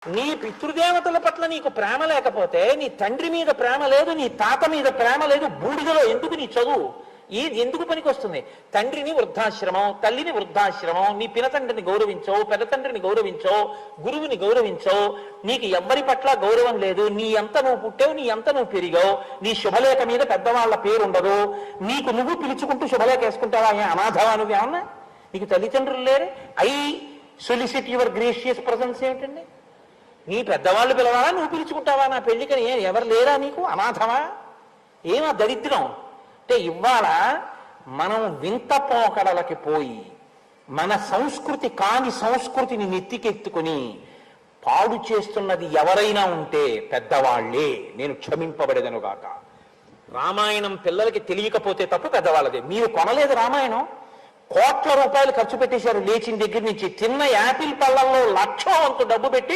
నీ పితృదేవతల పట్ల నీకు ప్రేమ లేకపోతే, నీ తండ్రి మీద ప్రేమ లేదు, నీ తాత మీద ప్రేమ లేదు, బూడిదలో ఎందుకు నీ చదువు? ఎందుకు పనికి వస్తుంది? తండ్రిని వృద్ధాశ్రమం, తల్లిని వృద్ధాశ్రమం, నీ పినతండ్రిని గౌరవించో, పెద్ద తండ్రిని గౌరవించో, గురువుని గౌరవించో. నీకు ఎవ్వరి పట్ల గౌరవం లేదు. నీ ఎంత నువ్వు పుట్టావు, నీ ఎంత నువ్వు పెరిగావు. నీ శుభలేఖ మీద పెద్దవాళ్ల పేరు ఉండదు. నీకు నువ్వు పిలుచుకుంటూ శుభలేఖ వేసుకుంటావా? అనాథవా నువ్వేమన్నా? నీకు తల్లిదండ్రులు లేరే? I solicit your gracious presence ఏమిటండి? నీ పెద్దవాళ్ళు పిలవాలా, నువ్వు పిలుచుకుంటావా? నా పెళ్లికని ఎవరు లేరా నీకు? అనాథమా? ఏమా దరిద్రం అంటే ఇవాళ మనం వింత పోకడలకి పోయి మన సంస్కృతి కాని సంస్కృతిని నెత్తికెత్తుకుని పాడు చేస్తున్నది ఎవరైనా ఉంటే పెద్దవాళ్లే. నేను క్షమింపబడేదను గాక. రామాయణం పిల్లలకి తెలియకపోతే తప్పు పెద్దవాళ్ళదే. మీరు కొనలేదు రామాయణం, కోట్ల రూపాయలు ఖర్చు పెట్టేశారు. లేచిన దగ్గర నుంచి తిన్న యాపిల్ పళ్ళల్లో 1,00,000 డబ్బు పెట్టి